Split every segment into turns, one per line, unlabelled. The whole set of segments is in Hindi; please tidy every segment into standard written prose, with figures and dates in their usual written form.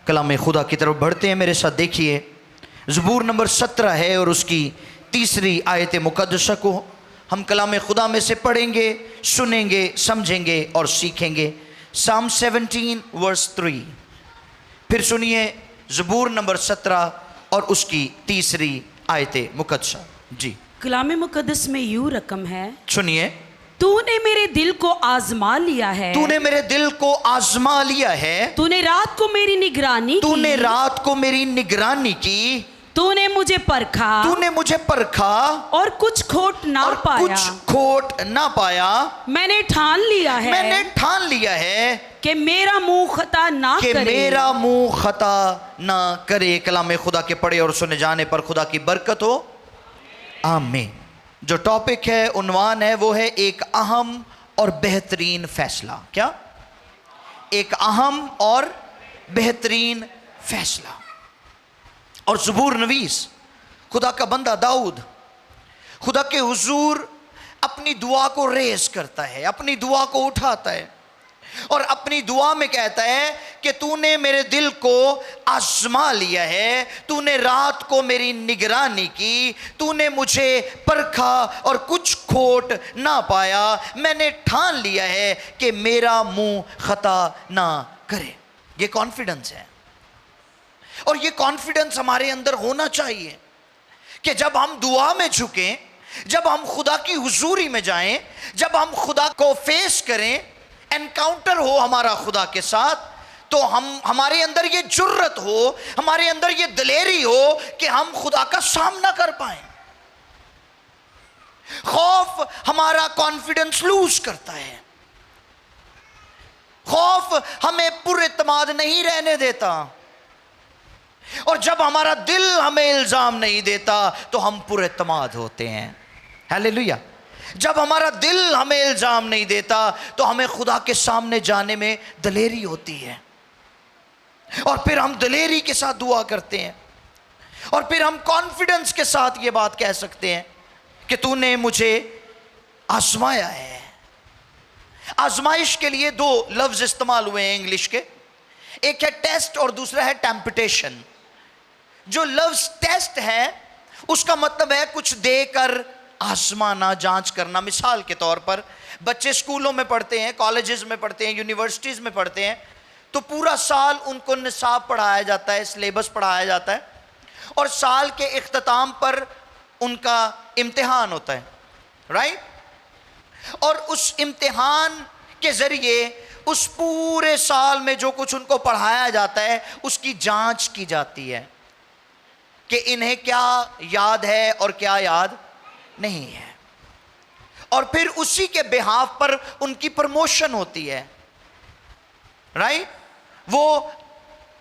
कलाम खुदा की तरफ बढ़ते हैं। मेरे साथ देखिए, ज़बूर नंबर 17 है और उसकी तीसरी आयत मुक़द्दसा को हम कलाम खुदा में से पढ़ेंगे, सुनेंगे, समझेंगे और सीखेंगे। साम 17 वर्स 3। फिर सुनिए ज़बूर नंबर 17 और उसकी तीसरी आयत मुक़द्दसा। जी,
कलाम मुक़द्दस में यूं रकम है,
सुनिए।
तूने मेरे दिल को आजमा लिया है,
तूने मेरे दिल को आजमा लिया है,
तूने रात को मेरी निगरानी
तूने
की,
रात को मेरी निगरानी की,
तूने मुझे परखा,
तूने मुझे परखा
और कुछ खोट ना
और
पाया।
कुछ खोट ना पाया।
मैंने ठान लिया है,
मैंने ठान लिया है
कि मेरा मुंह खता ना
कि
करे।
मेरा मुंह खता ना करे। कलाम खुदा के पढ़े और सुने जाने पर खुदा की बरकत हो, आमीन। जो टॉपिक है, उन्वान है, वो है एक अहम और बेहतरीन फैसला। क्या? एक अहम और बेहतरीन फैसला। और ज़बूर नवीस, खुदा का बंदा दाऊद, खुदा के हुजूर अपनी दुआ को रेज करता है, अपनी दुआ को उठाता है और अपनी दुआ में कहता है कि तूने मेरे दिल को आजमा लिया है, तूने रात को मेरी निगरानी की, तूने मुझे परखा और कुछ खोट ना पाया। मैंने ठान लिया है कि मेरा मुंह खता ना करे। ये कॉन्फिडेंस है और ये कॉन्फिडेंस हमारे अंदर होना चाहिए कि जब हम दुआ में झुकें, जब हम खुदा की हुजूरी में जाएं, जब हम खुदा को फेस करें, एनकाउंटर हो हमारा खुदा के साथ, तो हमारे अंदर ये जुर्रत हो, हमारे अंदर ये दिलेरी हो कि हम खुदा का सामना कर पाएं। खौफ हमारा कॉन्फिडेंस लूज करता है, खौफ हमें पुरएतमाद नहीं रहने देता, और जब हमारा दिल हमें इल्जाम नहीं देता तो हम पुरएतमाद होते हैं। हालेलुया। जब हमारा दिल हमें इल्जाम नहीं देता तो हमें खुदा के सामने जाने में दिलेरी होती है, और फिर हम दिलेरी के साथ दुआ करते हैं, और फिर हम कॉन्फिडेंस के साथ ये बात कह सकते हैं कि तूने मुझे आजमाया है। आजमाइश के लिए दो लफ्ज इस्तेमाल हुए हैं इंग्लिश के, एक है टेस्ट और दूसरा है टेम्पटेशन। जो लफ्ज टेस्ट है उसका मतलब है कुछ देकर आजमाना, जांच करना। मिसाल के तौर पर बच्चे स्कूलों में पढ़ते हैं, कॉलेजेस में पढ़ते हैं, यूनिवर्सिटीज़ में पढ़ते हैं, तो पूरा साल उनको निसाब पढ़ाया जाता है, सिलेबस पढ़ाया जाता है, और साल के इख्तिताम पर उनका इम्तिहान होता है, राइट? और उस इम्तिहान के ज़रिए उस पूरे साल में जो कुछ उनको पढ़ाया जाता है उसकी जांच की जाती है कि इन्हें क्या याद है और क्या याद नहीं है, और फिर उसी के बिहाफ पर उनकी प्रमोशन होती है, राइट? वो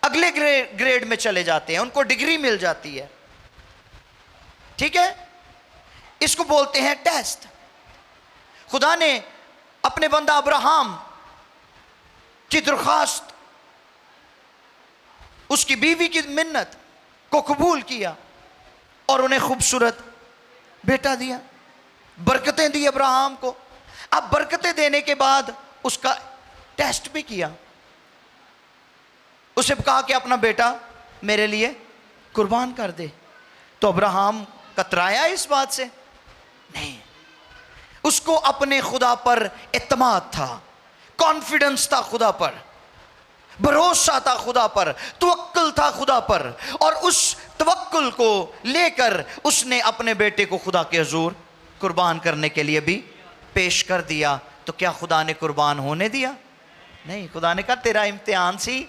अगले ग्रेड में चले जाते हैं, उनको डिग्री मिल जाती है। ठीक है, इसको बोलते हैं टेस्ट। खुदा ने अपने बंदा अब्राहम की दरख्वास्त, उसकी बीवी की मिन्नत को कबूल किया और उन्हें खूबसूरत बेटा दिया, बरकतें दी अब्राहम को। अब बरकतें देने के बाद उसका टेस्ट भी किया, उसे कहा कि अपना बेटा मेरे लिए कुर्बान कर दे। तो अब्राहम कतराया इस बात से? नहीं, उसको अपने खुदा पर इत्मीनान था, कॉन्फिडेंस था खुदा पर, भरोसा था खुदा पर, तवक्कुल था खुदा पर, और उस तवक्कुल को लेकर उसने अपने बेटे को खुदा के हुजूर कुर्बान करने के लिए भी पेश कर दिया। तो क्या खुदा ने कुर्बान होने दिया? नहीं, खुदा ने कहा तेरा इम्तिहान सी,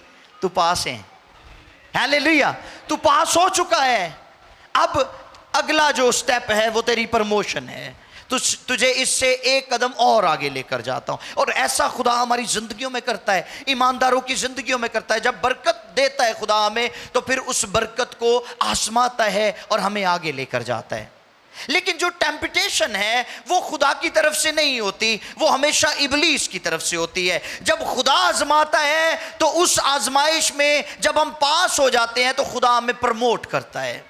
तू पास है। हालेलुया, तू पास हो चुका है, अब अगला जो स्टेप है वो तेरी प्रमोशन है, तुझे इससे एक कदम और आगे लेकर जाता हूं। और ऐसा खुदा हमारी जिंदगियों में करता है, ईमानदारों की जिंदगियों में करता है। जब बरकत देता है खुदा हमें, तो फिर उस बरकत को आजमाता है और हमें आगे लेकर जाता है। लेकिन जो टेम्पटेशन है वो खुदा की तरफ से नहीं होती, वो हमेशा इबलीस की तरफ से होती है। जब खुदा आजमाता है तो उस आजमाइश में जब हम पास हो जाते हैं तो खुदा हमें प्रमोट करता है,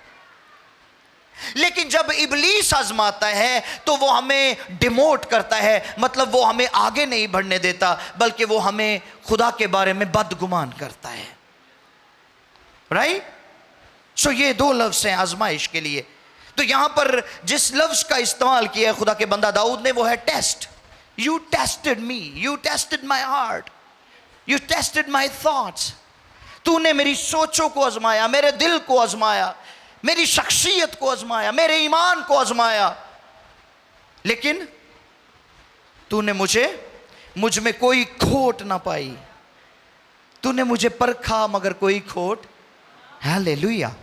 लेकिन जब इबलीस आजमाता है तो वो हमें डिमोट करता है, मतलब वो हमें आगे नहीं बढ़ने देता, बल्कि वो हमें खुदा के बारे में बदगुमान करता है। राइट? सो ये दो लफ्ज हैं आजमाइश के लिए। तो यहां पर जिस लफ्ज का इस्तेमाल किया खुदा के बंदा दाऊद ने वो है test. You tested me, you tested my heart, you tested my thoughts. तूने मेरी सोचों को आजमाया, मेरे दिल को आजमाया, मेरी शख्सियत को आजमाया, मेरे ईमान को आजमाया, लेकिन तूने मुझ में कोई खोट ना पाई। तूने मुझे परखा मगर कोई खोट। हालेलुया।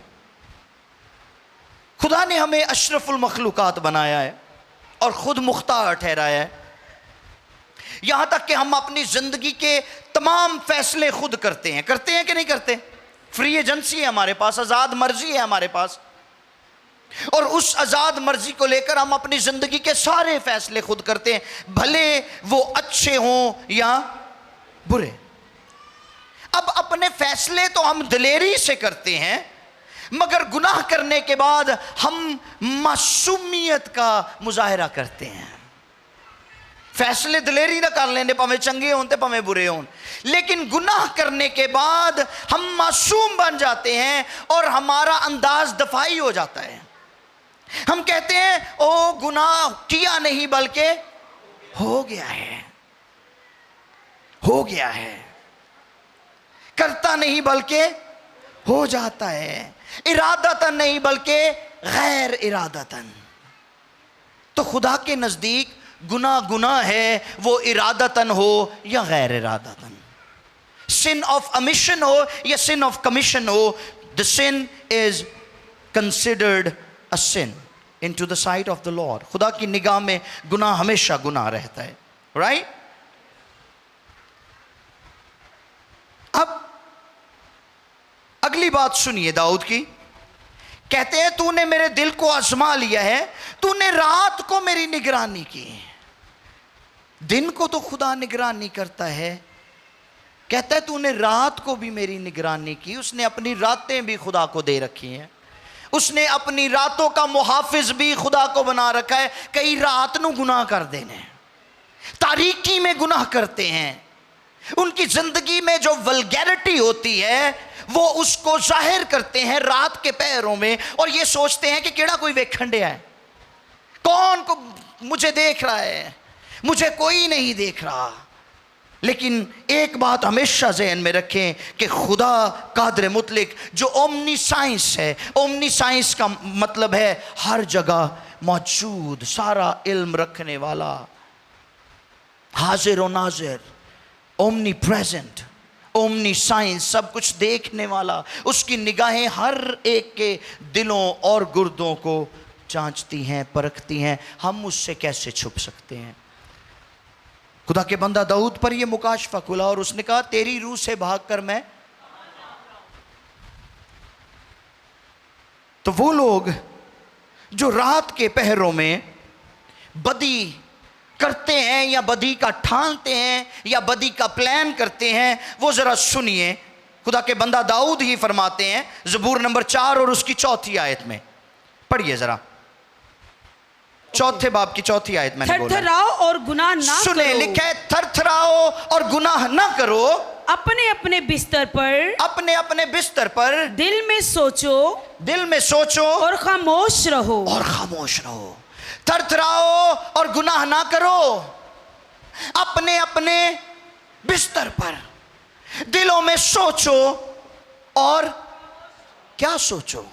खुदा ने हमें अशरफुल मखलूकात बनाया है और खुद मुख्तार ठहराया है, यहां तक कि हम अपनी जिंदगी के तमाम फैसले खुद करते हैं कि नहीं करते? फ्री एजेंसी है हमारे पास, आजाद मर्जी है हमारे पास, और उस आजाद मर्जी को लेकर हम अपनी जिंदगी के सारे फैसले खुद करते हैं, भले वो अच्छे हों या बुरे। अब अपने फैसले तो हम दिलेरी से करते हैं, मगर गुनाह करने के बाद हम मासूमियत का मुजाहरा करते हैं। फैसले दिलेरी ना कर लेने, भावें चंगे हों ते भावें बुरे हों, लेकिन गुनाह करने के बाद हम मासूम बन जाते हैं और हमारा अंदाज दफाई हो जाता है। हम कहते हैं ओ गुनाह किया नहीं बल्कि हो गया है, हो गया है, करता नहीं बल्कि हो जाता है, इरादतन नहीं बल्कि गैर इरादतन। तो खुदा के नजदीक गुनाह है, वो इरादतन हो या गैर इरादतन, सिन ऑफ अमिशन हो या सिन ऑफ कमीशन हो, the sin is considered a sin into the sight of the lord. खुदा की निगाह में गुनाह हमेशा गुनाह रहता है, राइट? अब अगली बात सुनिए दाऊद की। कहते हैं तूने मेरे दिल को आजमा लिया है, तूने रात को मेरी निगरानी की। दिन को तो खुदा निगरानी करता है, कहता है तूने रात को भी मेरी निगरानी की। उसने अपनी रातें भी खुदा को दे रखी हैं, उसने अपनी रातों का मुहाफिज भी खुदा को बना रखा है। कई रात ਨੂੰ गुनाह कर देने, तारीकी में गुनाह करते हैं, उनकी जिंदगी में जो वल्गैरिटी होती है वो उसको जाहिर करते हैं रात के पहरों में, और ये सोचते हैं कि केड़ा कोई वेखण दिया है, कौन को मुझे देख रहा है, मुझे कोई नहीं देख रहा। लेकिन एक बात हमेशा ज़हन में रखें कि खुदा कादर मुतलिक जो ओमनी साइंस है, ओमनी साइंस का मतलब है हर जगह मौजूद, सारा इल्म रखने वाला, हाजिर और नाजिर, ओमनी प्रेजेंट, ओमनी साइंस, सब कुछ देखने वाला। उसकी निगाहें हर एक के दिलों और गुर्दों को जांचती हैं, परखती हैं। हम उससे कैसे छुप सकते हैं? खुदा के बंदा दाऊद पर यह मुकाशफा खुला और उसने कहा तेरी रूह से भागकर मैं। तो वो लोग जो रात के पहरों में बदी करते हैं या बदी का ठानते हैं या बदी का प्लान करते हैं, वो जरा सुनिए। खुदा के बंदा दाऊद ही फरमाते हैं ज़बूर नंबर 4 और उसकी 4थी आयत में, पढ़िए जरा, 4थे बाब की 4थी आयत मैंने बोला।
थरथराओ और गुनाह ना
सुने,
करो।
लिखा है थरथराओ और गुनाह ना करो,
अपने अपने बिस्तर पर,
अपने अपने बिस्तर पर
दिल में सोचो,
दिल में सोचो
और खामोश रहो,
और खामोश रहो। थरथराओ और गुनाह ना करो, अपने अपने बिस्तर पर दिलों में सोचो और क्या सोचो,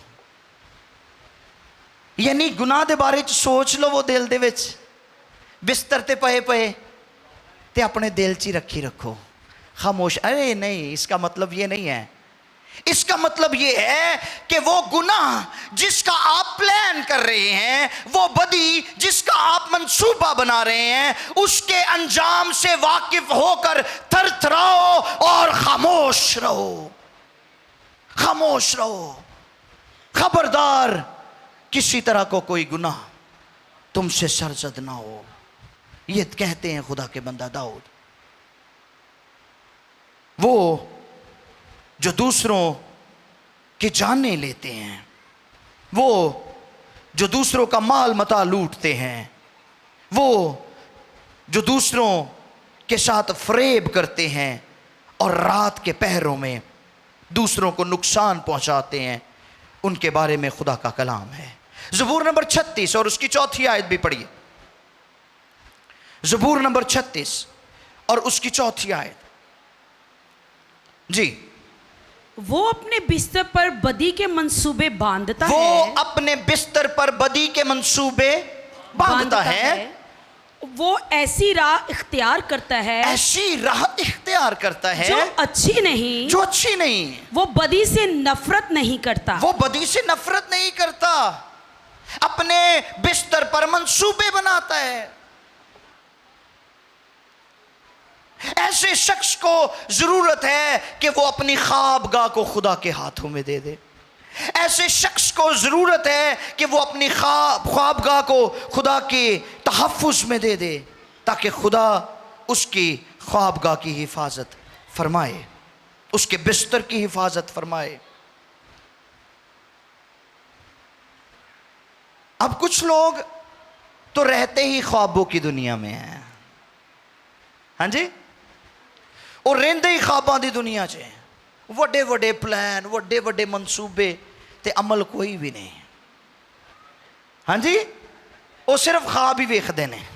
यानी गुनाह दे बारे च सोच लो। वो दिल दे विच बिस्तर ते पए पए ते अपने दिल च ही रखी रखो, खामोश। अरे नहीं, इसका मतलब ये नहीं है। इसका मतलब ये है कि वो गुनाह जिसका आप प्लान कर रहे हैं, वो बदी जिसका आप मंसूबा बना रहे हैं, उसके अंजाम से वाकिफ होकर थरथराओ और खामोश रहो, खामोश रहो। खबरदार किसी तरह को कोई गुनाह तुमसे सरजद ना हो। ये कहते हैं खुदा के बंदा दाऊद। वो जो दूसरों की जानें लेते हैं, वो जो दूसरों का माल मता लूटते हैं, वो जो दूसरों के साथ फरेब करते हैं और रात के पहरों में दूसरों को नुकसान पहुंचाते हैं, उनके बारे में खुदा का कलाम है। ज़बूर नंबर 36 और उसकी 4थी आयत भी पढ़िए। ज़बूर नंबर 36 और उसकी 4थी आयत। जी,
वो अपने बिस्तर पर बदी के मंसूबे बांधता
वो
है,
अपने बिस्तर पर बदी के मंसूबे बांधता है,
वो ऐसी राह इख्तियार करता है
ऐसी राह इख्तियार करता है
जो अच्छी नहीं,
जो अच्छी नहीं।
वो बदी से नफरत नहीं करता,
वो बदी से नफरत नहीं करता, अपने बिस्तर पर मंसूबे बनाता है। ऐसे शख्स को जरूरत है कि वो अपनी ख्वाबगाह को खुदा के हाथों में दे दे। ऐसे शख्स को जरूरत है कि वो अपनी ख्वाबगाह को खुदा के तहफ़्फ़ुज़ में दे दे, ताकि खुदा उसकी ख्वाबगाह की हिफाजत फरमाए, उसके बिस्तर की हिफाजत फरमाए। अब कुछ लोग तो रहते ही ख्वाबों की दुनिया में हैं, हाँ जी, और रेंदे ही ख्वाबां दी दुनिया च हैं। वड्डे वड्डे प्लान, वड्डे वड्डे मंसूबे ते अमल कोई भी नहीं, हाँ जी, वो सिर्फ ख्वाब ही वेखते हैं।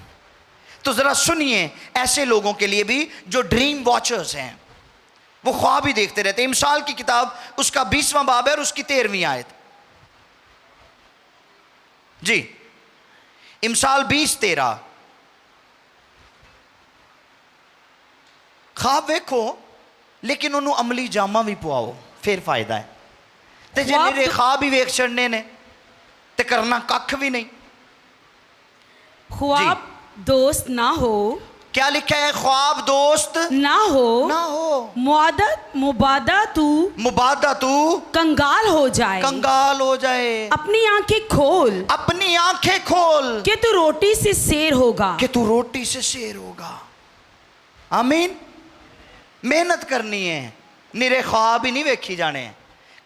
तो ज़रा सुनिए, ऐसे लोगों के लिए भी जो ड्रीम वॉचर्स हैं, वो ख्वाब ही देखते रहते हैं। इमसाल की किताब उसका 20वां बाब है और उसकी 13वीं आयत। जी, इमसाल 20:13। ख्वाब वेखो लेकिन उन्होंने अमली जामा भी पवाओ, फिर फायदा है। ते जे मेरे ख्वाब ही वेख छड़ने ने ते करना कख भी नहीं।
ख्वाब दोस्त ना हो,
क्या लिखा है? ख्वाब दोस्त
ना हो,
ना हो,
मुबादा तू कंगाल हो जाए,
कंगाल हो जाए।
अपनी आंखें खोल,
अपनी आंखें खोल
कि तू रोटी से शेर होगा,
कि तू रोटी से शेर होगा। आमीन। मेहनत करनी है, निरे ख्वाब ही नहीं वेखी जाने।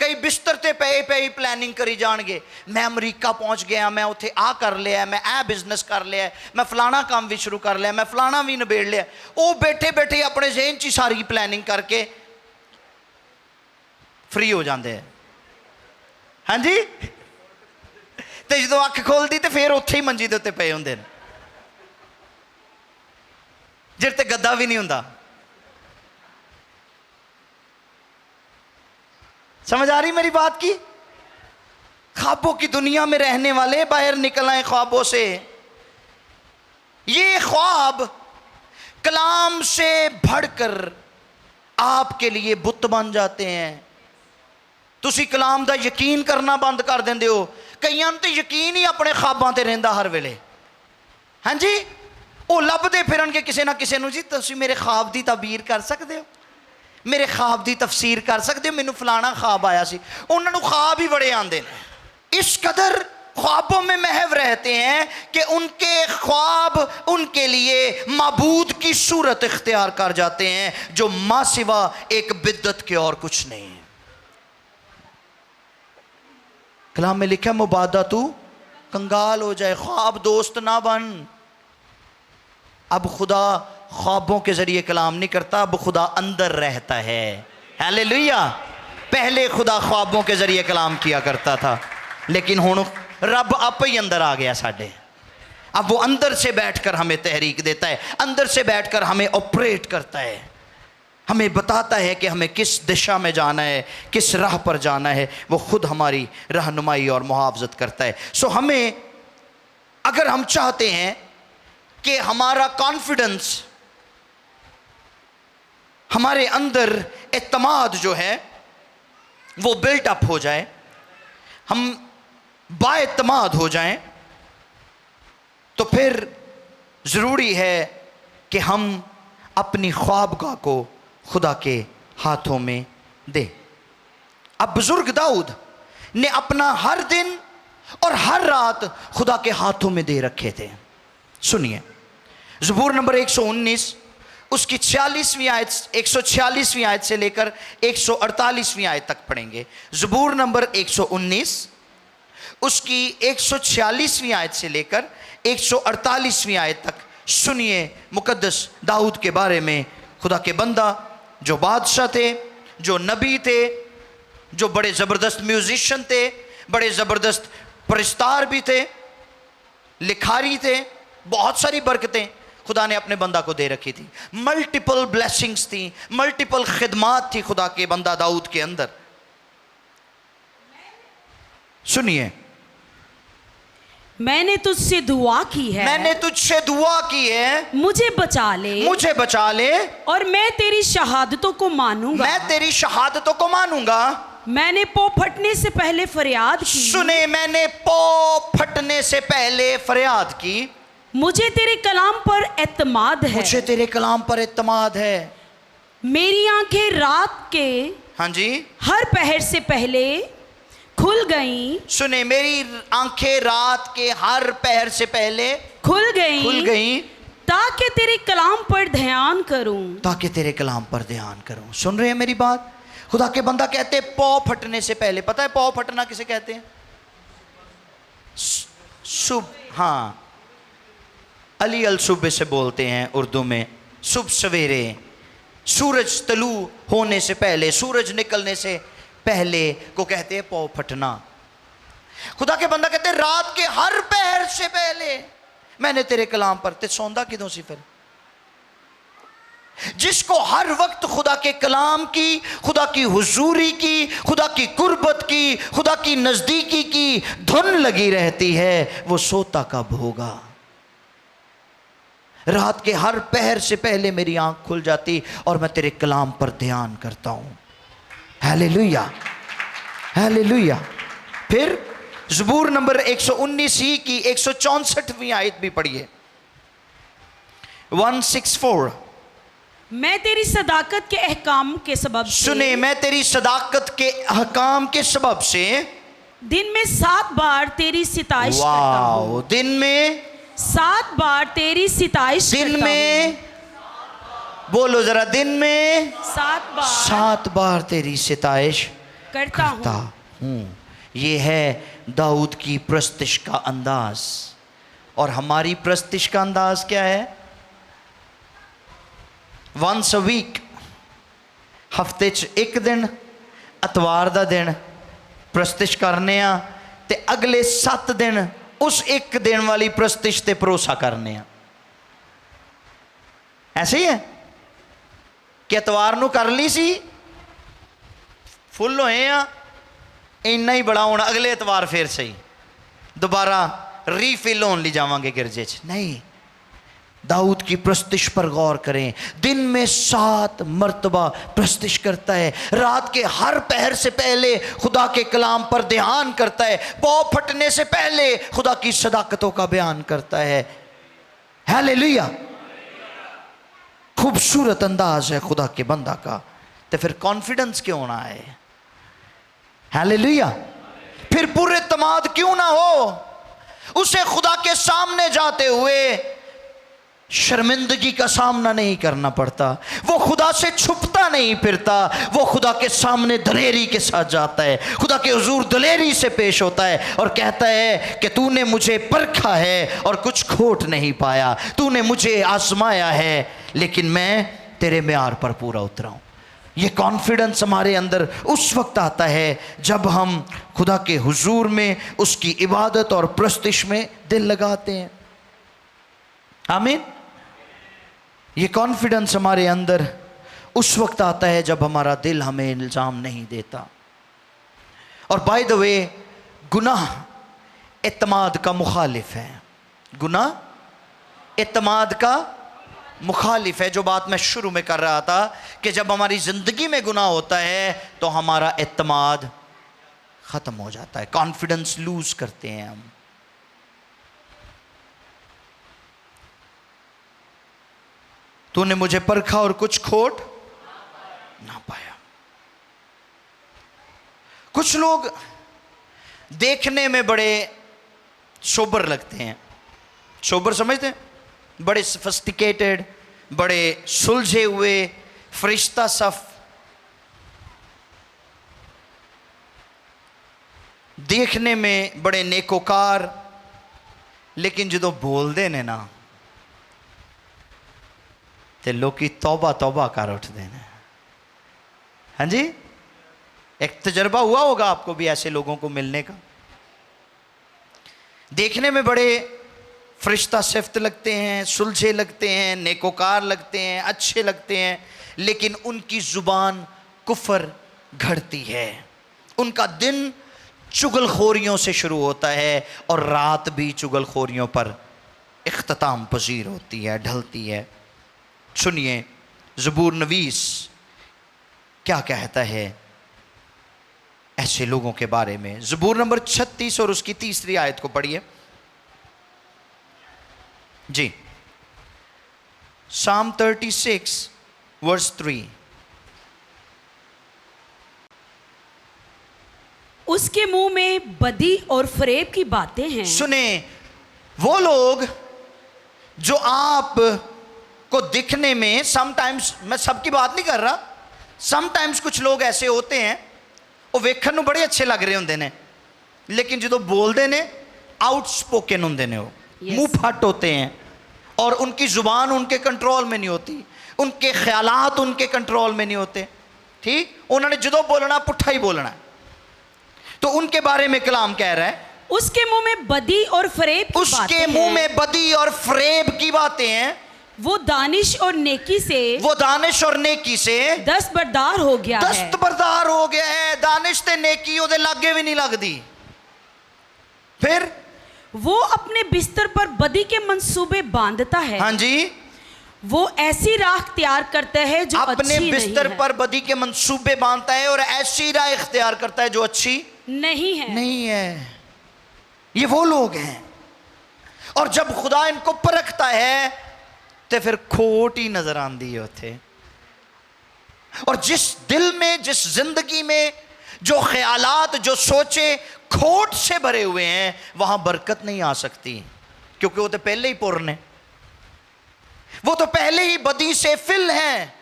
कई बिस्तर ते पे पे ही प्लानिंग करी जाएंगे, मैं अमरीका पहुंच गया, मैं उत्थे आ कर लिया, मैं ए बिजनेस कर लिया, मैं फलाना काम भी शुरू कर लिया, मैं फलाना भी निबेड़ लिया। वो बैठे बैठे अपने ज़हन च सारी प्लानिंग करके फ्री हो जाते हैं, हाँ जी। तो जो अख खोलती तो फिर उत्थे ही मंजी दे उत्ते पे होंदे ने, जिहड़े ते गद्दा भी नहीं हुंदा। समझ आ रही मेरी बात की? ख्वाबों की दुनिया में रहने वाले बाहर निकल आए ख्वाबों से। ये ख्वाब कलाम से बढ़कर आपके लिए बुत बन जाते हैं। तुसी कलाम दा यकीन करना बंद कर देंदे हो। कईयां ते यकीन ही अपने ख्वाबां ते रहिंदा हर वेले, हाँ जी। वो लभदे फिरनगे किसी ना किसी नूं, जी तुसी मेरे ख्वाब दी ताबीर कर सकते हो, मेरे ख्वाब दी तफसीर कर सकते हो, मैनू फलाना ख्वाब आया सी। उन्होंने ख्वाब ही बड़े आंदे ने, इस कदर ख्वाबों में महव रहते हैं कि उनके ख्वाब उनके लिए माबूद की सूरत इख्तियार कर जाते हैं, जो मां सिवा एक बिद्दत के और कुछ नहीं है। कलाम में लिखा, मुबादा तू कंगाल हो जाए, ख्वाब दोस्त ना बन। अब खुदा ख्वाबों के जरिए कलाम नहीं करता, अब खुदा अंदर रहता है। हालेलुया। पहले खुदा ख्वाबों के जरिए कलाम किया करता था, लेकिन हुण रब आप ही अंदर आ गया साडे। अब वो अंदर से बैठकर हमें तहरीक देता है, अंदर से बैठकर हमें ऑपरेट करता है, हमें बताता है कि हमें किस दिशा में जाना है, किस राह पर जाना है। वो खुद हमारी रहनुमाई और मुहावजत करता है। सो हमें, अगर हम चाहते हैं कि हमारा कॉन्फिडेंस, हमारे अंदर एतमाद जो है वो बिल्ट अप हो जाए, हम बाएतमाद हो जाएं, तो फिर ज़रूरी है कि हम अपनी ख्वाबगाह को खुदा के हाथों में दें। अब बुजुर्ग दाऊद ने अपना हर दिन और हर रात खुदा के हाथों में दे रखे थे। सुनिए, ज़बूर नंबर 119 उसकी 46वीं आयत, 146वीं आयत से लेकर 148वीं आयत तक पढ़ेंगे। ज़बूर नंबर 119 उसकी 146वीं आयत से लेकर 148वीं आयत तक सुनिए मुकद्दस दाऊद के बारे में। खुदा के बंदा जो बादशाह थे, जो नबी थे, जो बड़े ज़बरदस्त म्यूजिशियन थे, बड़े ज़बरदस्त परिस्तार भी थे, लिखारी थे, बहुत सारी बरकतें खुदा ने अपने बंदा को दे रखी थी। मल्टीपल ब्लेसिंग्स थी, मल्टीपल खिदमात थी खुदा के बंदा दाऊद के अंदर। सुनिए,
मैंने तुझसे दुआ की है,
मैंने तुझसे दुआ की है,
मुझे बचा ले,
मुझे बचा ले,
और मैं तेरी शहादतों को मानूंगा।
मैं तेरी शहादतों को मानूंगा।
मैंने पौ फटने से पहले फरियाद की,
सुने, मैंने पौ फटने से पहले फरियाद की।
मुझे तेरे कलाम पर एतमाद है,
मुझे तेरे कलाम पर एतमाद है।
मेरी आंखें रात के
हाँ जी,
हर पहर से पहले खुल गईं,
सुने, मेरी आंखें रात के हर पहर से पहले
खुल गईं, ताकि तेरे कलाम पर ध्यान करूं।
ताकि तेरे कलाम पर ध्यान करूं। सुन रहे हैं मेरी बात? खुदा के बंदा कहते हैं पौ फटने से पहले। पता है पौ फटना किसे कहते हैं? सुबह, हाँ, अली अल सुबह से बोलते हैं उर्दू में। सुबह सवेरे, सूरज तलू होने से पहले, सूरज निकलने से पहले को कहते हैं पौ फटना। खुदा के बंदा कहते हैं रात के हर पहर से पहले मैंने तेरे कलाम पर, ते सौंदा किदों सी फिर? जिसको हर वक्त खुदा के कलाम की, खुदा की हुजूरी की, खुदा की कुर्बत की, खुदा की नजदीकी की धुन लगी रहती है, वो सोता कब होगा? रात के हर पहर से पहले मेरी आंख खुल जाती और मैं तेरे कलाम पर ध्यान करता हूं। Hallelujah, hallelujah. फिर ज़बूर नंबर 119 ही की 164वीं आयत भी पढ़िए, 164।
मैं तेरी सदाकत के अहकाम के सबब से,
सुने, मैं तेरी सदाकत के अहकाम के सबब से
दिन में 7 बार तेरी सिताइश करता हूं।
वाओ, दिन में
7 बार तेरी सिताइश
दिन
करता
में, बोलो जरा, दिन में
7 बार
7 बार तेरी सिताइश
करता
हूं। ये है दाऊद की प्रस्तिश का अंदाज। और हमारी प्रस्तिश का अंदाज क्या है? वंस अ वीक, हफ्ते च एक दिन, अतवार दा दिन प्रस्तिश करने आ, ते अगले 7 दिन उस एक दिन वाली प्रस्तिश ते भरोसा करने आ। ऐसे ही है कि एतवार नूं कर ली सी, फुल होए आ, इन्ना ही बड़ा होना, अगले एतवार फिर सही दोबारा रीफिल होने ली जावांगे गिरजे च। नहीं, दाऊद की प्रस्तिश पर गौर करें। दिन में 7 मर्तबा प्रस्तिश करता है, रात के हर पहर से पहले खुदा के कलाम पर ध्यान करता है, पौ फटने से पहले खुदा की सदाकतों का बयान करता है। हालेलुया, खूबसूरत अंदाज है खुदा के बंदा का। तो फिर कॉन्फिडेंस क्यों ना आए? हालेलुया। फिर पूरे तमाद क्यों ना हो? उसे खुदा के सामने जाते हुए शर्मिंदगी का सामना नहीं करना पड़ता, वो खुदा से छुपता नहीं फिरता, वो खुदा के सामने दलेरी के साथ जाता है, खुदा के हुजूर दलेरी से पेश होता है और कहता है कि तूने मुझे परखा है और कुछ खोट नहीं पाया, तूने मुझे आजमाया है लेकिन मैं तेरे म्यार पर पूरा उतरा हूँ। ये कॉन्फिडेंस हमारे अंदर उस वक्त आता है जब हम खुदा के हुजूर में, उसकी इबादत और प्रस्तिश में दिल लगाते हैं। आमीन। ये कॉन्फिडेंस हमारे अंदर उस वक्त आता है जब हमारा दिल हमें इल्ज़ाम नहीं देता। और बाय द वे, गुनाह एतमाद का मुखालिफ है। गुनाह एतमाद का मुखालिफ है। जो बात मैं शुरू में कर रहा था कि जब हमारी ज़िंदगी में गुनाह होता है तो हमारा एतमाद ख़त्म हो जाता है, कॉन्फिडेंस लूज़ करते हैं हम। तूने मुझे परखा और कुछ खोट ना पाया। कुछ लोग देखने में बड़े सोबर लगते हैं, सोबर समझते हैं, बड़े सोफिस्टिकेटेड, बड़े सुलझे हुए, फरिश्ता सफ, देखने में बड़े नेकोकार, लेकिन जो बोलते ने ना ते लोग तौबा तौबा कर उठते हैं। हाँ जी, एक तजर्बा हुआ होगा आपको भी ऐसे लोगों को मिलने का। देखने में बड़े फरिश्ता सिफ्त लगते हैं, सुलझे लगते हैं, नेकोकार लगते हैं, अच्छे लगते हैं, लेकिन उनकी जुबान कुफर घड़ती है। उनका दिन चुगलखोरियों से शुरू होता है और रात भी चुगलखोरियों पर इख्तिताम पजीर होती है, ढलती है। सुनिए ज़बूर नवीस क्या कहता है ऐसे लोगों के बारे में। ज़बूर नंबर 36 और उसकी 3री आयत को पढ़िए जी। Psalm 36 verse 3।
उसके मुंह में बदी और फरेब की बातें हैं।
सुने, वो लोग जो आप को दिखने में समटाइम्स, मैं सबकी बात नहीं कर रहा, समटाइम्स कुछ लोग ऐसे होते हैं वो वेखन ਨੂੰ बड़े अच्छे लग रहे होंगे ने, लेकिन जो बोलते ने आउटस्पोकन होंगे ने, वो मुंह फट होते हैं और उनकी ज़ुबान उनके कंट्रोल में नहीं होती, उनके ख्यालात उनके कंट्रोल में नहीं होते। ठीक, उन्होंने जो बोलना पुट्ठा ही बोलना है। तो उनके बारे में कलाम कह रहा है
उसके मुंह में बदी और फरेब की
उसके
बातें
मुंह
हैं।
में बदी और फरेब की बातें हैं।
वो दानिश और नेकी से दस्तबरदार हो गया है।
दस्तबरदार हो गया है। दानिश ते नेकी ओदे लागे भी नहीं लगदी। फिर
वो अपने बिस्तर पर बदी के मंसूबे बांधता है।
हाँ जी,
वो ऐसी राह इख्तियार करता है जो
अपने
अच्छी
बिस्तर
नहीं
पर बदी के मंसूबे बांधता है और ऐसी राह इख्तियार करता है जो अच्छी
नहीं है।
नहीं है। ये वो लोग हैं, और जब खुदा इनको परखता है तो फिर खोट ही नजर आती है उथे। और जिस दिल में, जिस जिंदगी में जो ख्यालात, जो सोचे खोट से भरे हुए हैं, वहां बरकत नहीं आ सकती, क्योंकि वो तो पहले ही पुरन है, वो तो पहले ही बदी से फिल हैं।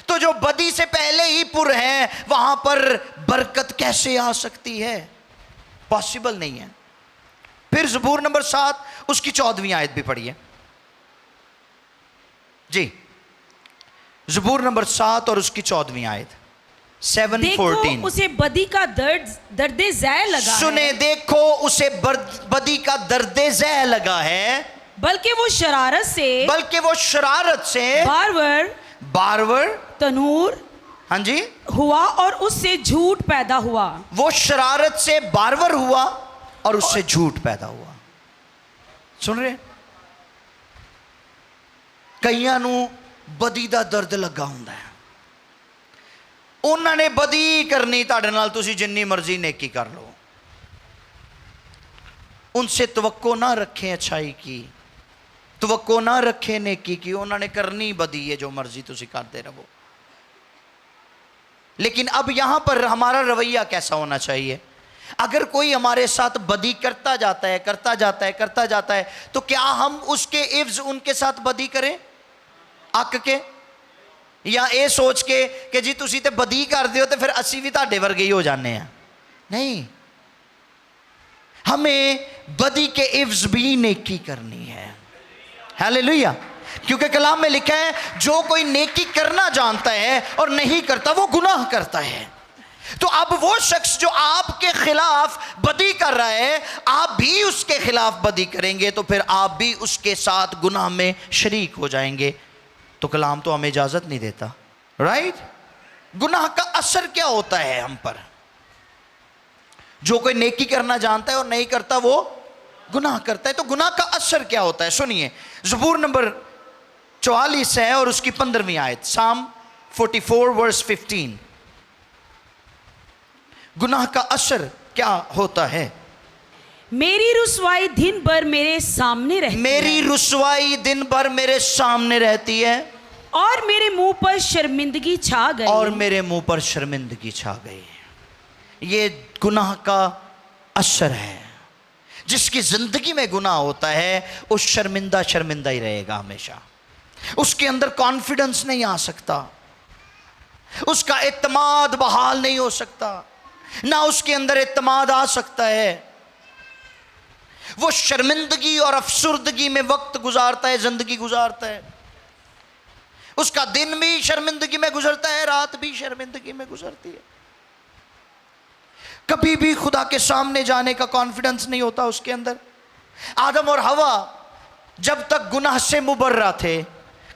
तो जो बदी से पहले ही पुर हैं, वहां पर बरकत कैसे आ सकती है? पॉसिबल नहीं है। फिर ज़बूर नंबर 7 उसकी 14वीं आयत भी पढ़िए जी। ज़बूर नंबर 7 और उसकी 14वीं आयत 7:14।
उसे बदी का दर्दे ज़ै लगा
सुने,
है।
देखो उसे बदी का दर्दे ज़ै लगा है,
बल्कि वो शरारत से
बारवर
तनूर
हाँ जी
हुआ और उससे झूठ पैदा हुआ।
वो शरारत से बारवर हुआ और उससे झूठ पैदा हुआ। सुन रहे, कईयां नू बदी दा दर्द लगा हुंदा है। उन्होंने बदी करनी, तुहाडे नाल तुसीं जिन्नी मर्जी नेकी कर लो, उनसे तवक्को ना रखें अच्छाई की, तवक्को ना रखें नेकी की। उन्होंने करनी बदी है, जो मर्जी तुसीं करते रहो। लेकिन अब यहां पर हमारा रवैया कैसा होना चाहिए? अगर कोई हमारे साथ बदी करता जाता है, तो क्या हम उसके इव्ज उनके साथ बदी करें अक के, या ये सोच के कि जी तुसी ते बदी कर दियो तो फिर असी भी तुहाडे वर्गे ही हो जाने हैं? नहीं, हमें बदी के इव्ज भी नेकी करनी है। हालेलुया। क्योंकि कलाम में लिखा है जो कोई नेकी करना जानता है और नहीं करता वो गुनाह करता है। तो अब वो शख्स जो आपके खिलाफ बदी कर रहा है, आप भी उसके खिलाफ बदी करेंगे तो फिर आप भी उसके साथ गुनाह में शरीक हो जाएंगे। तो कलाम तो हमें इजाजत नहीं देता, राइट? गुनाह का असर क्या होता है हम पर? जो कोई नेकी करना जानता है और नहीं करता वो गुनाह करता है। तो गुनाह का असर क्या होता है? सुनिए, ज़बूर नंबर 44 है और उसकी 15वीं आयत, Psalm 44 वर्स 15। गुनाह का असर क्या होता है?
मेरी रुसवाई दिन भर मेरे सामने रहती
मेरी रुसवाई दिन भर मेरे सामने रहती है
और मेरे मुंह पर शर्मिंदगी छा गई।
और मेरे मुंह पर शर्मिंदगी छा गई। ये गुनाह का असर है। जिसकी जिंदगी में गुनाह होता है वो शर्मिंदा ही रहेगा हमेशा। उसके अंदर कॉन्फिडेंस नहीं आ सकता, उसका एतमाद बहाल नहीं हो सकता, ना उसके अंदर एतमाद आ सकता है। वो शर्मिंदगी और अफसुर्दगी में वक्त गुजारता है, जिंदगी गुजारता है। उसका दिन भी शर्मिंदगी में गुजरता है, रात भी शर्मिंदगी में गुजरती है। कभी भी खुदा के सामने जाने का कॉन्फिडेंस नहीं होता उसके अंदर। आदम और हवा जब तक गुनाह से मुबर्रा थे,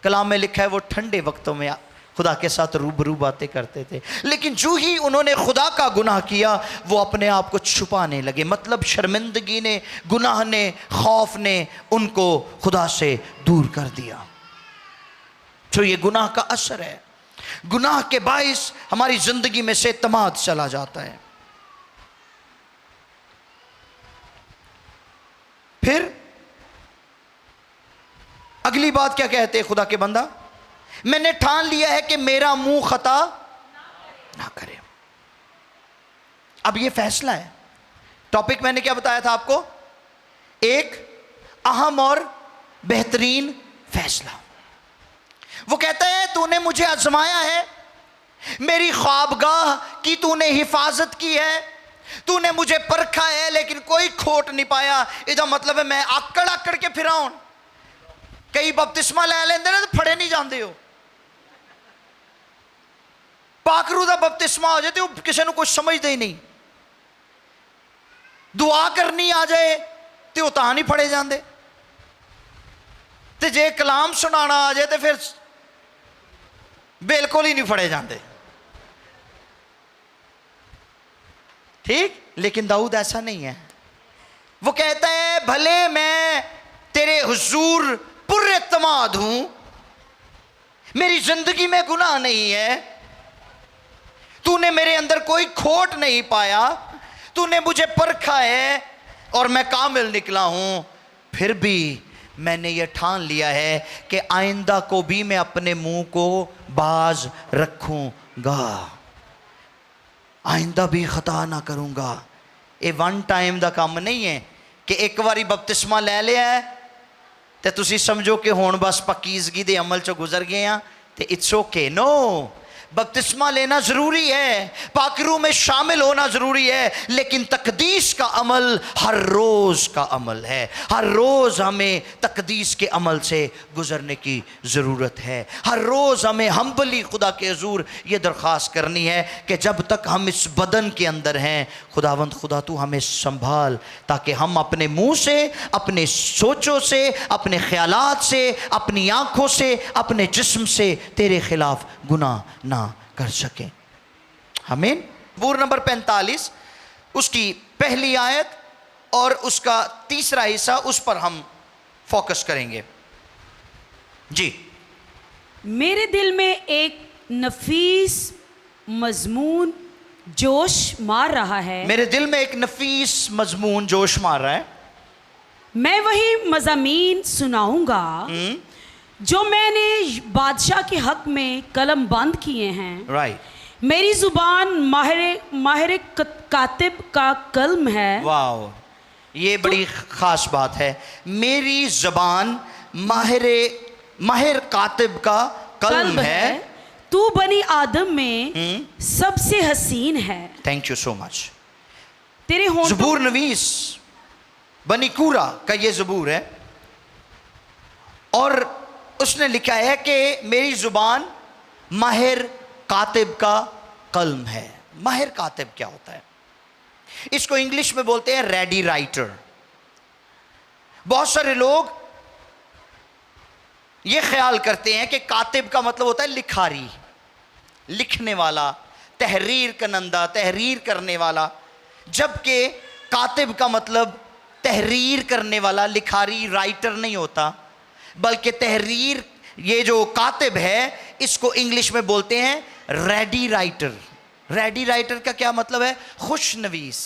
कलाम में लिखा है वो ठंडे वक्तों में खुदा के साथ रूबरू बातें करते थे। लेकिन जो ही उन्होंने खुदा का गुनाह किया, वो अपने आप को छुपाने लगे। मतलब शर्मिंदगी ने, गुनाह ने, खौफ ने उनको खुदा से दूर कर दिया। तो ये गुनाह का असर है। गुनाह के बाइस हमारी जिंदगी में से एतमाद चला जाता है। फिर अगली बात क्या कहते हैं खुदा के बंदा? मैंने ठान लिया है कि मेरा मुंह खता ना करे। अब ये फैसला है। टॉपिक मैंने क्या बताया था आपको? एक अहम और बेहतरीन फैसला। वो कहता है तूने मुझे आजमाया है, मेरी ख्वाबगाह की तूने हिफाजत की है, तूने मुझे परखा है लेकिन कोई खोट नहीं पाया। इसका मतलब है मैं आकड़ आकड़ के फिराऊं। कई बपतिस्मा ले लेंदे ने तो फड़े नहीं जाते हो। पाखरू का बपतिस्मा हो जाए तो किसी को कुछ समझते ही नहीं। दुआ करनी आ जाए तो वो तां नहीं फड़े जाते, तो जे कलाम सुनाना आ जाए तो फिर बिल्कुल ही नहीं फड़े जाते। ठीक, लेकिन दाऊद ऐसा नहीं है। वो कहता है भले मैं तेरे हुजूर पुरएतमाद हूं, मेरी जिंदगी में गुनाह नहीं है, तूने मेरे अंदर कोई खोट नहीं पाया, तूने मुझे परखा है और मैं कामिल निकला हूं, फिर भी मैंने ये ठान लिया है कि आइंदा को भी मैं अपने मुंह को बाज रखूंगा, आइंदा भी खता ना करूंगा। ये वन टाइम का काम नहीं है कि एक बारी बपतिस्मा ले लिया है तो तुसी समझो कि हुण बस पक्कीजगी दे अमल चो गुजर गए हैं तो इट्स ओके। नो, बपतिस्मा लेना ज़रूरी है, पाकरू में शामिल होना ज़रूरी है, लेकिन तकदीस का अमल हर रोज़ का अमल है। हर रोज़ हमें तकदीस के अमल से गुज़रने की ज़रूरत है। हर रोज़ हमें हम्बली खुदा के हुज़ूर ये दरख्वास्त करनी है कि जब तक हम इस बदन के अंदर हैं, खुदावंद खुदा तू हमें संभाल, ताकि हम अपने मुंह से, अपने सोचों से, अपने ख्यालात से, अपनी आँखों से, अपने जिस्म से तेरे खिलाफ गुनाह ना कर सके। आमीन। पूर नंबर 45 उसकी पहली आयत और उसका तीसरा हिस्सा, उस पर हम फोकस करेंगे। जी।
मेरे दिल में एक नफीस मजमून जोश मार रहा है।
मेरे दिल में एक नफीस मजमून जोश मार रहा है।
मैं वही मज़ामीन सुनाऊंगा जो मैंने बादशाह के हक में कलम बंद किए हैं।
राइट।
मेरी जुबान माहिर कातिब का कलम है।
वाओ, ये बड़ी खास बात है। मेरी ज़बान माहिर कातिब का कलम है।
तू बनी आदम में सबसे हसीन है।
Thank you so much.
तेरे होंठों,
ज़बूर नवीस बनी कूरा का ये ज़बूर है और उसने लिखा है कि मेरी जुबान माहिर कातिब का कलम है। माहिर कातिब क्या होता है? इसको इंग्लिश में बोलते हैं रेडी राइटर। बहुत सारे लोग ये ख्याल करते हैं कि कातिब का मतलब होता है लिखारी, लिखने वाला, तहरीर कनंदा, तहरीर करने वाला, जबकि कातिब का मतलब तहरीर करने वाला, लिखारी, राइटर नहीं होता, बल्कि तहरीर, ये जो कातिब है इसको इंग्लिश में बोलते हैं रेडी राइटर। रेडी राइटर का क्या मतलब है? खुशनवीस।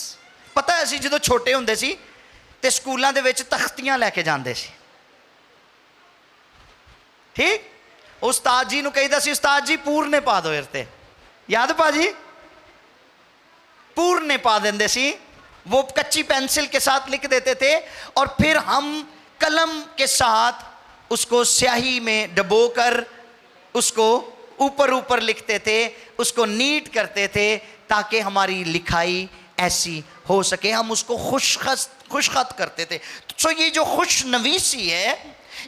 पता है, असी जो छोटे होंदे सी ते स्कूलों दे विच तख्तियां लैके जांदे सी। ठीक, उस्ताद जी नूं कहीदा सी, उस्ताद जी पूरने पा दो इरते, याद भाजी? पूरने पा देंदे सी। वो कच्ची पेंसिल के साथ लिख देते थे और फिर हम कलम के साथ उसको स्याही में डबोकर उसको ऊपर ऊपर लिखते थे, उसको नीट करते थे ताकि हमारी लिखाई ऐसी हो सके। हम उसको खुशखत करते थे। तो ये जो खुशनवीसी है,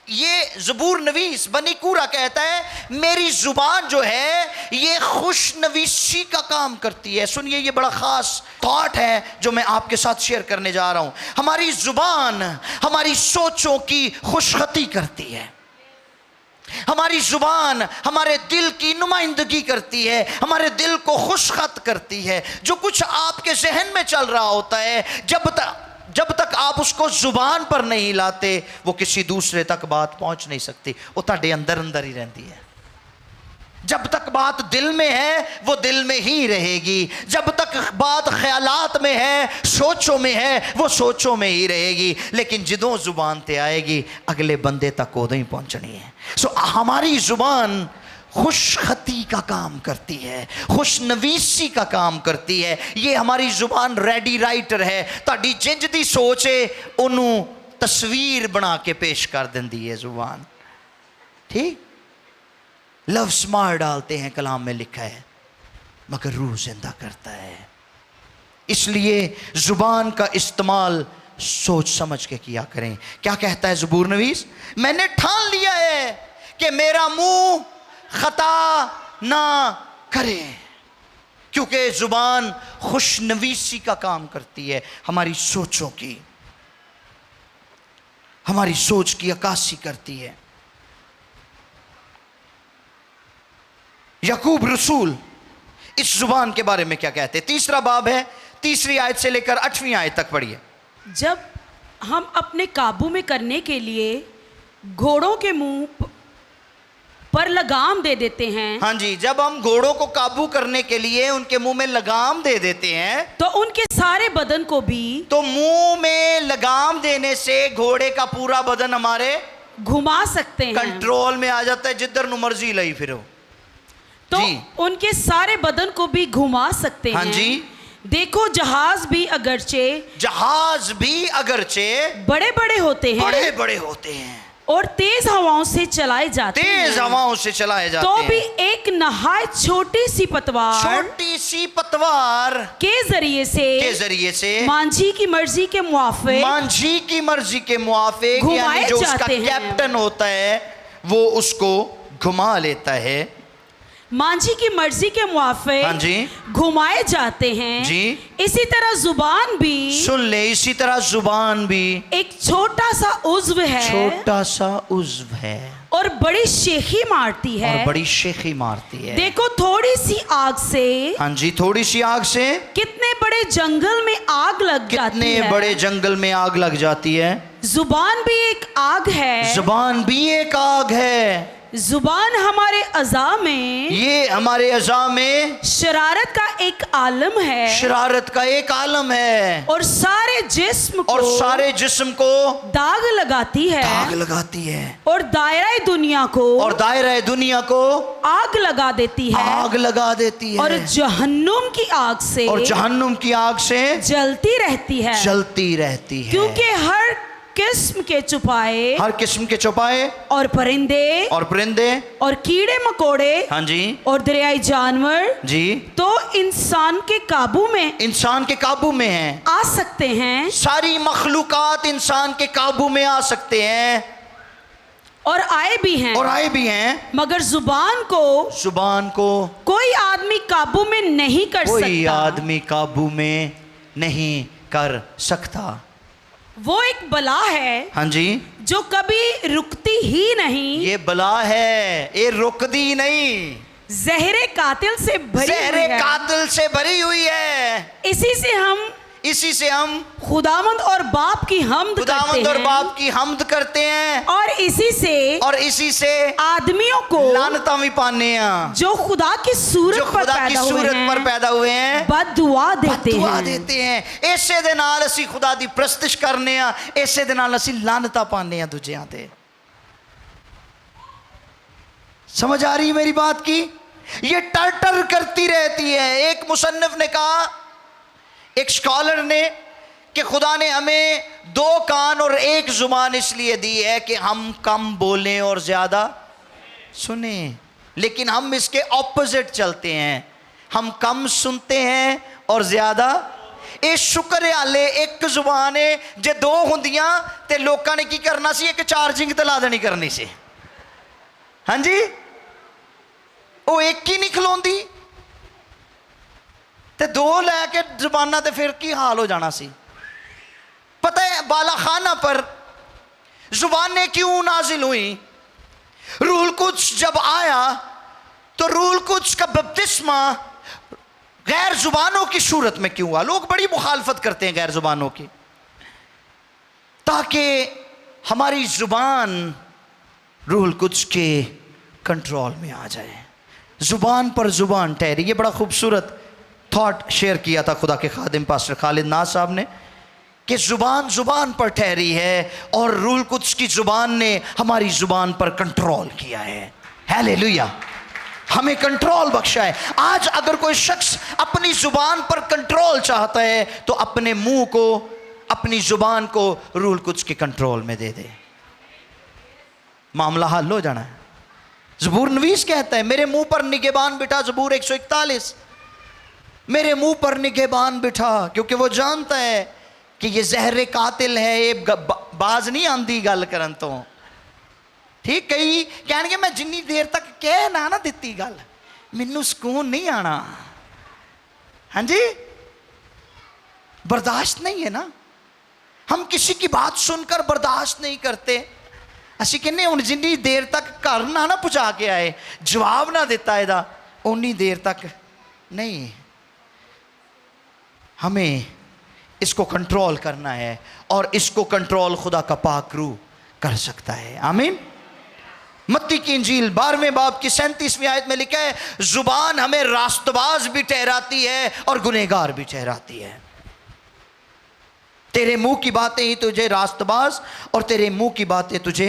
ये ज़बूर नवीस बनी कूरा कहता है मेरी जुबान जो है ये खुश नवीसी का काम करती है। सुनिए, ये बड़ा ख़ास थॉट है जो मैं आपके साथ शेयर करने जा रहा हूँ। हमारी जुबान हमारी सोचों की खुशखती करती है। हमारी जुबान हमारे दिल की नुमाइंदगी करती है, हमारे दिल को खुशखत करती है। जो कुछ आपके जहन में चल रहा होता है, जब तक आप उसको जुबान पर नहीं लाते वो किसी दूसरे तक बात पहुंच नहीं सकती, वो ताड़े अंदर अंदर ही रहती है। जब तक बात दिल में है वो दिल में ही रहेगी, जब तक बात ख्यालात में है, सोचों में है, वो सोचों में ही रहेगी। लेकिन जिदों जुबान ते आएगी अगले बंदे तक उदों ही पहुंचनी है। सो हमारी जुबान खुशखती का काम करती है, खुशनवीसी का काम करती है। ये हमारी जुबान रेडी राइटर है। ताड़ी जिंज दी सोच है उन्हों तस्वीर बना के पेश कर देंदी है जुबान। ठीक, लफ्ज़ मार डालते हैं कलाम में लिखा है, मगर रूह जिंदा करता है। इसलिए जुबान का इस्तेमाल सोच समझ के किया करें। क्या कहता है ज़बूर नवीस? मैंने ठान लिया है कि मेरा मुंह खता ना करे, क्योंकि जुबान खुशनवीसी का काम करती है, हमारी सोचों की, हमारी सोच की अक्कासी करती है। याकूब रसूल इस जुबान के बारे में क्या कहते हैं? 3 बाब है, 3 आयत से लेकर 8वीं आयत तक पढ़िए।
जब हम अपने काबू में करने के लिए घोड़ों के मुंह पर लगाम दे देते हैं,
हाँ जी, जब हम घोड़ों को काबू करने के लिए उनके मुंह में लगाम दे देते हैं,
तो उनके सारे बदन को भी,
तो मुंह में लगाम देने से घोड़े का पूरा बदन हमारे
घुमा सकते हैं,
कंट्रोल में आ जाता है, जिधर नु मर्जी लाई फिरो।
तो
जी।
उनके सारे बदन को भी घुमा सकते
हाँ
हैं।
जी।
देखो, जहाज भी अगरचे
बड़े
बड़े होते हैं,
बड़े बड़े होते हैं
और तेज हवाओं से चलाए जाते हैं,
तेज हवाओं से चलाए जाते
तो
हैं,
भी एक नहायत छोटी सी पतवार
छोटी सी पतवार
के जरिए से मांझी की मर्जी के मुआफिक,
मांझी की मर्जी के मुआफिक,
घुमाए
यानी जो उसका
जाते हैं।
कैप्टन होता है वो उसको घुमा लेता है।
मांझी की मर्जी के मुआफिक
हाँ जी।
घुमाए जाते हैं
जी।
इसी तरह जुबान भी,
सुन ले, इसी तरह जुबान भी
एक छोटा सा उज्व है,
छोटा सा उज्व है
और बड़ी शेखी मारती है,
और बड़ी शेखी मारती है।
देखो, थोड़ी सी आग से,
हाँ जी, थोड़ी सी आग से
कितने बड़े जंगल में आग लग जाती
कितने
है।
बड़े जंगल में आग लग जाती है।
जुबान भी एक आग है,
जुबान भी एक आग है।
जुबान हमारे अज़ा में,
ये हमारे अज़ा में
शरारत का एक आलम है,
शरारत का एक आलम है,
और सारे जिस्म
और
को
सारे जिस्म को
दाग लगाती है,
आग लगाती है,
और दायरा दुनिया को,
और दायरा दुनिया को
आग लगा देती है,
आग लगा देती है,
और जहन्नुम की आग से,
और जहन्नुम की आग से
जलती रहती है,
जलती रहती है।
क्योंकि हर किस्म के चुपाए,
हर किस्म के चौपाए
और परिंदे, और कीड़े मकोड़े,
हाँ जी,
और दरियाई जानवर
जी,
तो इंसान के काबू में
हैं।
आ सकते हैं,
सारी मखलूकात इंसान के काबू में आ सकते हैं,
और आए भी हैं, मगर जुबान को कोई आदमी काबू में नहीं कर
कोई
सकता।
आदमी काबू में नहीं कर सकता।
वो एक बला है,
हाँ जी,
जो कभी रुकती ही नहीं,
ये बला है, ये रुकती नहीं,
जहरे कातिल से
भरी हुई है। इसी से हम
खुदावंद और बाप की हमद
करते हैं,
और इसी से आदमियों को
लानता भी पाने हैं,
जो खुदा की सूरत पर
पैदा हुए हैं
बद्दुआ देते
हैं। ऐसे दे नाल असी खुदा दी प्रस्तिश करने आ, ऐसे दे नाल असी लानता पाने आ दूजियां ते। समझ आ रही मेरी बात की? ये टर करती रहती है। एक मुसन्निफ ने कहा, एक स्कॉलर ने, कि खुदा ने हमें 2 कान और 1 जुबान इसलिए दी है कि हम कम बोलें और ज़्यादा सुने, लेकिन हम इसके ऑपोजिट चलते हैं, हम कम सुनते हैं और ज़्यादा। ਇਹ ਸ਼ੁਕਰ ਹਾਲੇ ਇੱਕ ਜ਼ੁਬਾਨ ਹੈ, ਜੇ ਦੋ ਹੁੰਦੀਆਂ ਤੇ ਲੋਕਾਂ ਨੇ ਕੀ ਕਰਨਾ ਸੀ, ਇੱਕ ਚਾਰਜਿੰਗ ਤੇ ਲਾ ਦੇਣੀ ਕਰਨੀ ਸੀ। ਹਾਂਜੀ, ਉਹ ਇੱਕ ਹੀ ਨਹੀਂ ਖਲੋਂਦੀ ਤੇ ਦੋ ਲੈ ਕੇ ਜ਼ੁਬਾਨਾਂ ਤੇ ਫਿਰ ਕੀ ਹਾਲ ਹੋ ਜਾਣਾ ਸੀ। पता है बाला खाना पर जुबानें क्यों नाजिल हुई? रूहुल कुद्स जब आया तो रूहुल कुद्स का बपतिस्मा गैर जुबानों की सूरत में क्यों हुआ? लोग बड़ी मुखालफत करते हैं गैर जुबानों की, ताकि हमारी जुबान रूहुल कुद्स के कंट्रोल में आ जाए। जुबान पर जुबान ठहरी। ये बड़ा खूबसूरत थॉट शेयर किया था खुदा के खादिम पास्टर खालिद नाज साहब ने कि जुबान जुबान पर ठहरी है और रूहुल कुद्स की जुबान ने हमारी जुबान पर कंट्रोल किया है। हालेलुया, हमें कंट्रोल बख्शा है। आज अगर कोई शख्स अपनी जुबान पर कंट्रोल चाहता है तो अपने मुंह को, अपनी जुबान को रूहुल कुद्स के कंट्रोल में दे दे, मामला हल हो जाना है। ज़बूर नवीस कहता है, मेरे मुंह पर निगहबान बिठा, ज़बूर 141, मेरे मुंह पर निगहबान बिठा, क्योंकि वो जानता है कि ये जहर कातिल है। ये बाज नहीं आंदी गल करन तो, ठीक। कई कहणगे मैं जिन्नी देर तक कह ना दित्ती गल मैनू सुकून नहीं आना। हाँ जी, बर्दाश्त नहीं है ना। हम किसी की बात सुनकर बर्दाश्त नहीं करते। असी कहने हुण जिन्नी देर तक घर ना पहुँचा के आए, जवाब ना दिता इहदा, उन्नी देर तक नहीं। हमें इसको कंट्रोल करना है और इसको कंट्रोल खुदा का पाक रूह कर सकता है। आमीन। मत्ती की इंजील 12वें बाब की 37वीं आयत में लिखा है, जुबान हमें रास्तबाज भी ठहराती है और गुनहगार भी ठहराती है। तेरे मुंह की बातें ही तुझे रास्तबाज और तेरे मुंह की बातें तुझे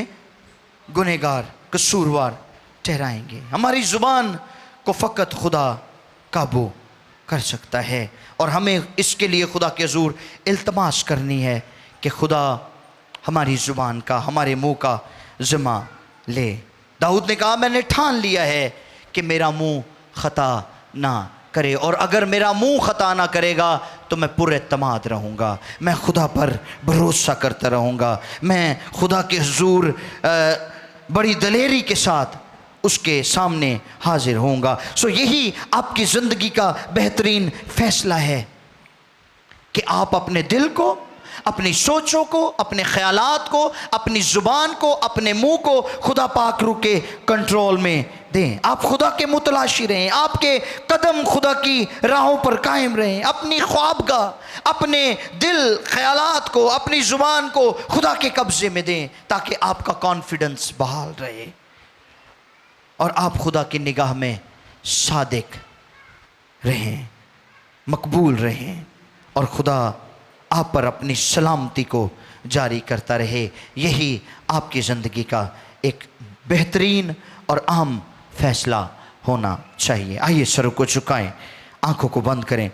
गुनहगार, कसूरवार ठहराएंगे। हमारी जुबान को फ़कत खुदा काबू कर सकता है और हमें इसके लिए खुदा के हुज़ूर इल्तमास करनी है कि खुदा हमारी ज़ुबान का, हमारे मुंह का ज़िम्मा ले। दाऊद ने कहा, मैंने ठान लिया है कि मेरा मुंह ख़ता ना करे, और अगर मेरा मुंह ख़ता ना करेगा तो मैं पुरएतमाद रहूँगा, मैं खुदा पर भरोसा करता रहूँगा, मैं खुदा के हुज़ूर बड़ी दलेरी के साथ उसके सामने हाजिर होऊंगा। सो यही आपकी ज़िंदगी का बेहतरीन फ़ैसला है कि आप अपने दिल को, अपनी सोचों को, अपने ख़यालात को, अपनी ज़ुबान को, अपने मुंह को खुदा पाक रूह के कंट्रोल में दें। आप खुदा के मुतलाशी रहें, आपके कदम खुदा की राहों पर कायम रहें। अपनी ख्वाबगाह, अपने दिल, ख़यालात को, अपनी ज़ुबान को खुदा के कब्ज़े में दें, ताकि आपका कॉन्फिडेंस बहाल रहे और आप खुदा की निगाह में सादिक रहें, मकबूल रहें और खुदा आप पर अपनी सलामती को जारी करता रहे। यही आपकी ज़िंदगी का एक बेहतरीन और आम फैसला होना चाहिए। आइए सरों को झुकाएं, आंखों को बंद करें।